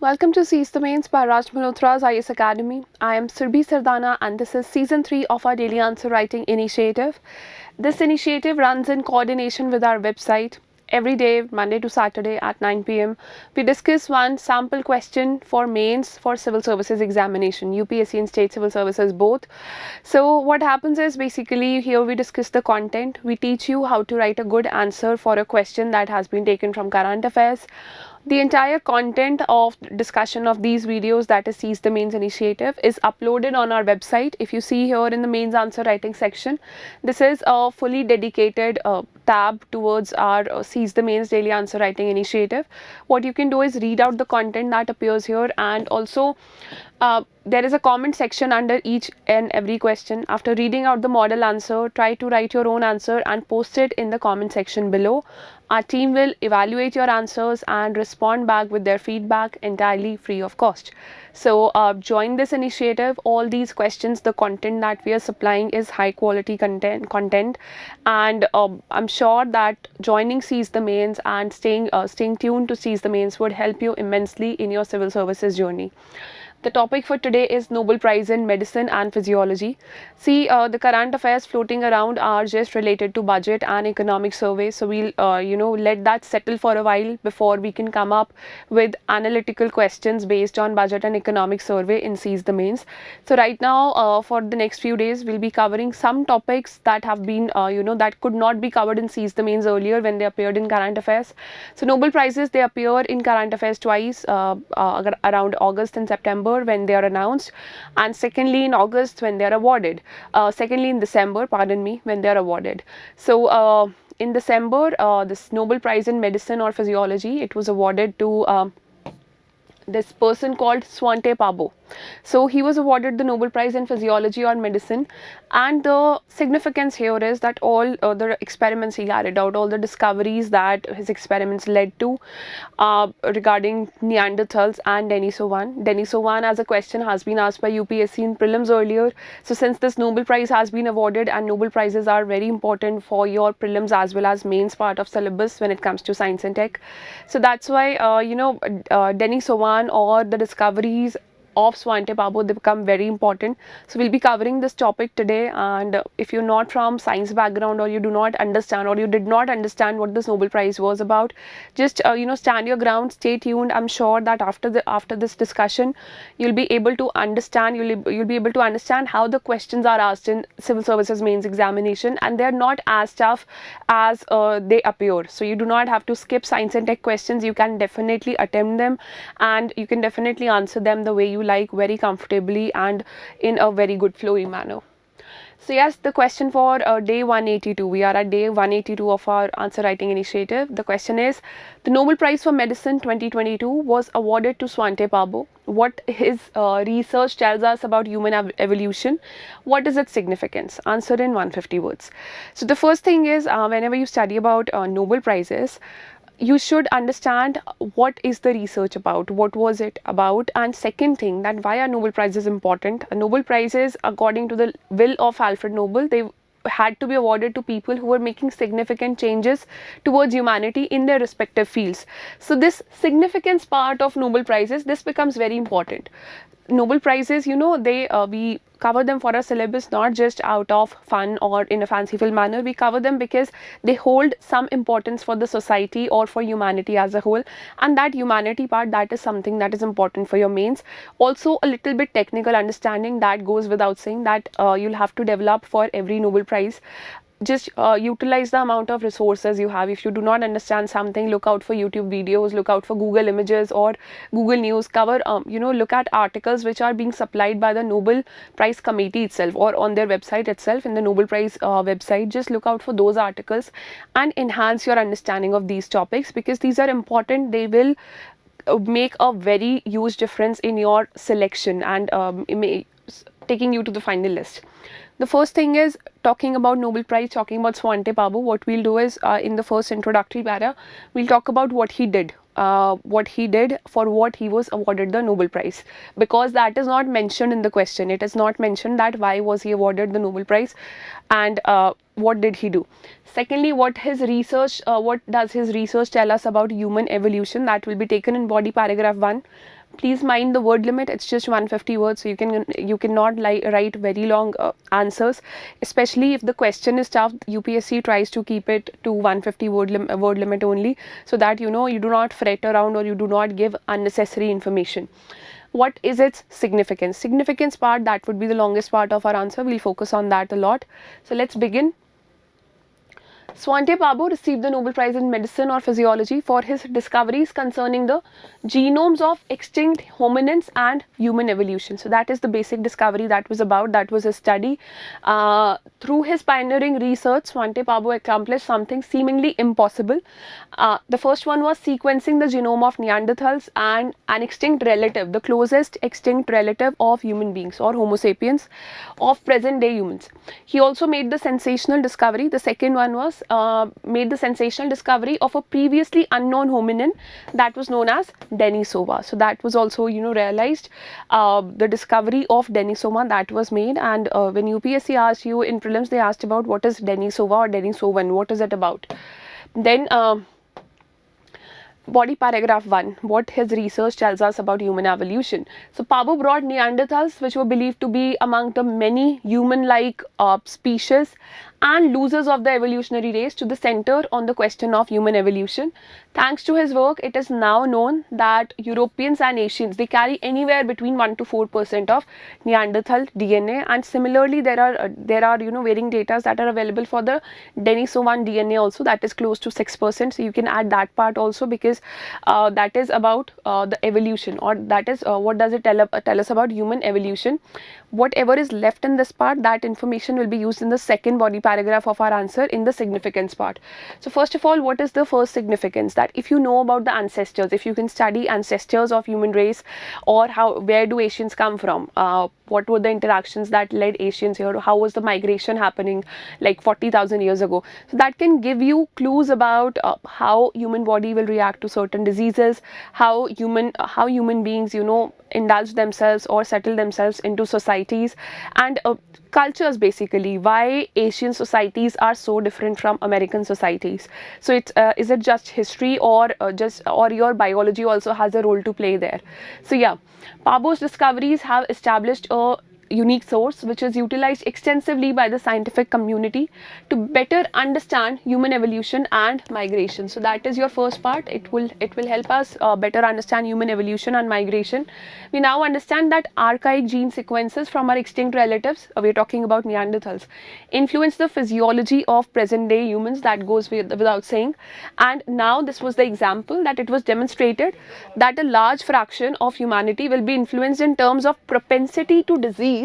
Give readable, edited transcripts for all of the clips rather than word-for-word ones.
Welcome to Seize the Mains by Malhotra's IAS Academy. I am Surbhi Sardana and this is Season 3 of our Daily Answer Writing Initiative. This initiative runs in coordination with our website. Every day, Monday to Saturday at 9 p.m. we discuss one sample question for mains for civil services examination, UPSC and state civil services both. So what happens is basically here we discuss the content. We teach you how to write a good answer for a question that has been taken from current affairs. The entire content of discussion of these videos, that is Seize the Mains initiative, is uploaded on our website. If you see here in the mains answer writing section, this is a fully dedicated tab towards our Seize the Mains daily answer writing initiative. What you can do is read out the content that appears here, and also there is a comment section under each and every question. After reading out the model answer, try to write your own answer and post it in the comment section below. Our team will evaluate your answers and respond back with their feedback entirely free of cost. So join this initiative. All these questions, the content that we are supplying is high quality content, and I'm sure that joining Seize the Mains and staying tuned to Seize the Mains would help you immensely in your civil services journey. The topic for today is Nobel Prize in Medicine and Physiology. See, the current affairs floating around are just related to budget and economic survey. So we'll, let that settle for a while before we can come up with analytical questions based on budget and economic survey in Seize the Mains. So right now, for the next few days, we'll be covering some topics that have been, that could not be covered in Seize the Mains earlier when they appeared in current affairs. So Nobel Prizes, they appear in current affairs twice, around August and September when they are announced, and secondly in August when they are awarded, secondly in December, pardon me, when they are awarded. So in December, this Nobel Prize in Medicine or Physiology, it was awarded to this person called Svante Pääbo. So he was awarded the Nobel Prize in Physiology or Medicine, and the significance here is that all the experiments he carried out, all the discoveries that his experiments led to regarding Neanderthals and Denisovan. Denisovan as a question has been asked by UPSC in prelims earlier. So since this Nobel Prize has been awarded, and Nobel Prizes are very important for your prelims as well as mains part of syllabus when it comes to science and tech. So that's why Denisovan or the discoveries of Svante Pääbo, they become very important. So we'll be covering this topic today, and if you're not from science background, or you do not understand, or you did not understand what this Nobel Prize was about, just stand your ground, stay tuned. I'm sure that after this discussion, you'll be able to understand, you'll be able to understand how the questions are asked in civil services mains examination, and they're not as tough as they appear. So you do not have to skip science and tech questions. You can definitely attempt them, and you can definitely answer them the way you like, very comfortably and in a very good flowy manner. So yes, the question for day 182, we are at day 182 of our answer writing initiative. The question is, the Nobel Prize for Medicine 2022 was awarded to Svante Pääbo. What his research tells us about human evolution? What is its significance? Answer in 150 words. So the first thing is, whenever you study about Nobel Prizes, you should understand what is the research about, what was it about, and second thing, that why are Nobel Prizes important. Nobel Prizes, according to the will of Alfred Nobel, they had to be awarded to people who were making significant changes towards humanity in their respective fields. So this significance part of Nobel Prizes, this becomes very important. Nobel Prizes, we cover them for our syllabus not just out of fun or in a fanciful manner. We cover them because they hold some importance for the society or for humanity as a whole, and that humanity part, that is something that is important for your mains. Also a little bit technical understanding, that goes without saying, that you'll have to develop for every Nobel Prize. Just utilize the amount of resources you have. If you do not understand something, look out for YouTube videos, look out for Google Images or Google News. Look at articles which are being supplied by the Nobel Prize Committee itself, or on their website itself, in the Nobel Prize website. Just look out for those articles and enhance your understanding of these topics, because these are important. They will make a very huge difference in your selection and taking you to the final list. The first thing is, talking about Nobel Prize, talking about Svante Pääbo, what we'll do is, in the first introductory para, we'll talk about what he did for what he was awarded the Nobel Prize, because that is not mentioned in the question. It is not mentioned that why was he awarded the Nobel Prize and what did he do. Secondly, what does his research tell us about human evolution? That will be taken in body paragraph 1. Please mind the word limit. It's just 150 words, so you cannot write very long answers, especially if the question is tough. UPSC tries to keep it to 150 word limit only, so that you do not fret around or you do not give unnecessary information. What is its significance? Significance part, that would be the longest part of our answer. We'll focus on that a lot. So let's begin. Svante Pabo received the Nobel Prize in Medicine or Physiology for his discoveries concerning the genomes of extinct hominins and human evolution. So that is the basic discovery that was about. That was a study. Through his pioneering research, Svante Pabo accomplished something seemingly impossible. The first one was sequencing the genome of Neanderthals and an extinct relative, the closest extinct relative of human beings or Homo sapiens of present day humans. He also made the sensational discovery. The second one was made the sensational discovery of a previously unknown hominin that was known as Denisova. So that was also realized. The discovery of Denisova that was made, and when UPSC asked you in prelims, they asked about what is Denisova or Denisovan, what is it about. Then body paragraph 1, what his research tells us about human evolution. So Pabo brought Neanderthals, which were believed to be among the many human-like species and losers of the evolutionary race, to the center on the question of human evolution. Thanks to his work, it is now known that Europeans and Asians, they carry anywhere between 1 to 4% of Neanderthal DNA, and similarly there are varying data that are available for the Denisovan DNA also, that is close to 6%. So you can add that part also, because that is about the evolution, or that is what does it tell us about human evolution. Whatever is left in this part, that information will be used in the second body paragraph of our answer in the significance part. So first of all, what is the first significance? That if you know about the ancestors, if you can study ancestors of human race, or where do Asians come from, what were the interactions that led Asians here, how was the migration happening like 40,000 years ago. So that can give you clues about how human body will react to certain diseases, how human beings indulge themselves or settle themselves into societies, and cultures, basically why Asian societies are so different from American societies. So it's is it just history, or your biology also has a role to play there. So yeah, Pabo's discoveries have established a unique source which is utilized extensively by the scientific community to better understand human evolution and migration. So that is your first part. It will help us better understand human evolution and migration. We now understand that archaic gene sequences from our extinct relatives, we are talking about Neanderthals, influence the physiology of present day humans. That goes without saying. And now this was the example that it was demonstrated that a large fraction of humanity will be influenced in terms of propensity to disease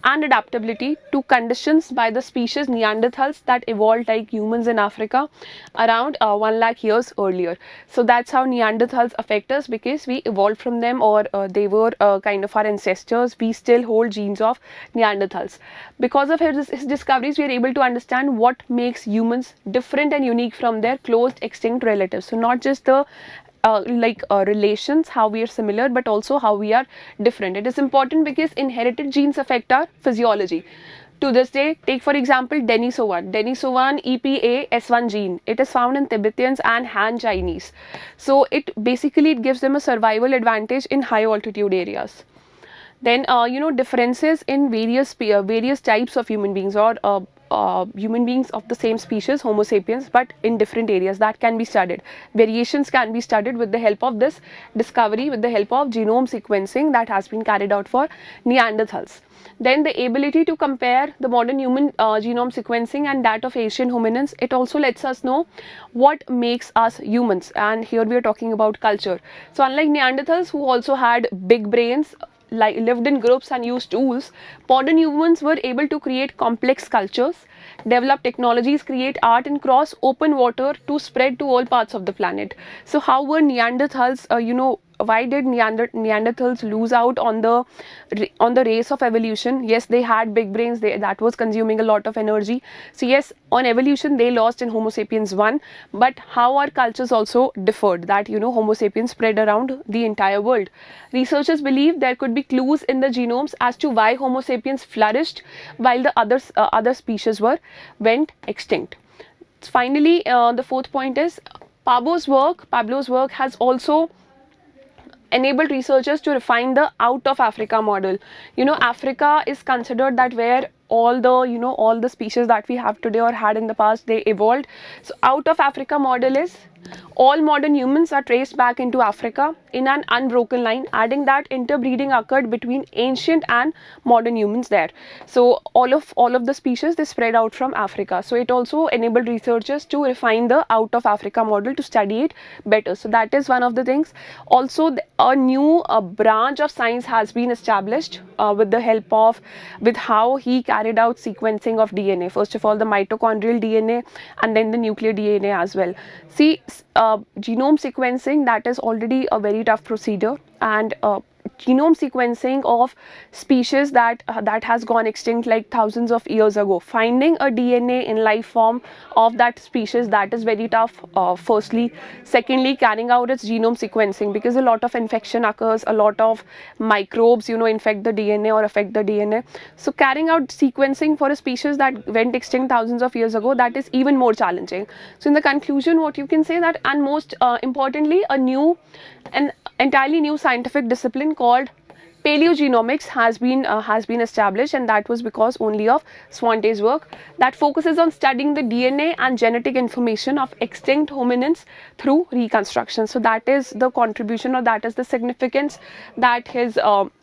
and adaptability to conditions by the species Neanderthals that evolved like humans in Africa around 1 lakh years earlier. So that's how Neanderthals affect us, because we evolved from them, or they were kind of our ancestors. We still hold genes of Neanderthals. Because of his discoveries, we are able to understand what makes humans different and unique from their closed extinct relatives. So not just the relations, how we are similar, but also how we are different. It is important because inherited genes affect our physiology. To this day, take for example Denisovan EPAS1 gene. It is found in Tibetans and Han Chinese. So it gives them a survival advantage in high altitude areas. Then differences in various types of human beings, or human beings of the same species, Homo sapiens, but in different areas, that can be studied. Variations can be studied with the help of this discovery, with the help of genome sequencing that has been carried out for Neanderthals. Then the ability to compare the modern human genome sequencing and that of Asian hominins, it also lets us know what makes us humans. And here we are talking about culture. So unlike Neanderthals, who also had big brains, lived in groups and used tools, modern humans were able to create complex cultures, develop technologies, create art, and cross open water to spread to all parts of the planet. So how were Neanderthals, why did Neanderthals lose out on the race of evolution? Yes, they had big brains, that was consuming a lot of energy. So yes, on evolution they lost in Homo sapiens 1, but how our cultures also differed, that Homo sapiens spread around the entire world. Researchers believe there could be clues in the genomes as to why Homo sapiens flourished while the other species went extinct. Finally, the fourth point is Pablo's work has also enabled researchers to refine the out of Africa model. Africa is considered that where all the all the species that we have today or had in the past, they evolved. So out of Africa model is all modern humans are traced back into Africa in an unbroken line, adding that interbreeding occurred between ancient and modern humans there. So all of the species, they spread out from Africa. So it also enabled researchers to refine the out of Africa model to study it better. So that is one of the things. Also, a new branch of science has been established with the help of, with how he carried out sequencing of DNA. First of all, the mitochondrial DNA and then the nuclear DNA as well. See, genome sequencing, that is already a very tough procedure, and genome sequencing of species that has gone extinct like thousands of years ago, finding a DNA in life form of that species, that is very tough, firstly. Secondly, carrying out its genome sequencing, because a lot of infection occurs, a lot of microbes infect the DNA or affect the DNA. So carrying out sequencing for a species that went extinct thousands of years ago, that is even more challenging. So in the conclusion, what you can say that, and most importantly, an entirely new scientific discipline called paleogenomics has been established, and that was because only of Swante's work, that focuses on studying the DNA and genetic information of extinct hominins through reconstruction. So that is the contribution, or that is the significance that his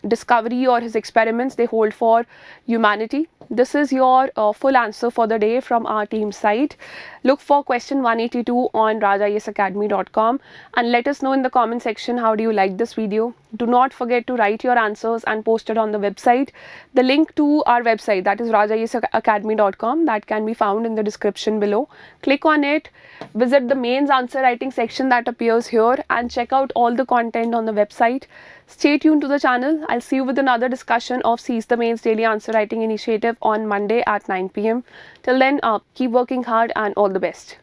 discovery or his experiments, they hold for humanity. This is your full answer for the day from our team site. Look for question 182 on rajayesacademy.com and let us know in the comment section how do you like this video. Do not forget to write your answers and post it on the website. The link to our website, that is rajayesacademy.com, that can be found in the description below. Click on it, visit the mains answer writing section that appears here, and check out all the content on the website. Stay tuned to the channel. I'll see you with another discussion of Seize the Mains Daily Answer Writing Initiative on Monday at 9 p.m. Till then, keep working hard and all the best.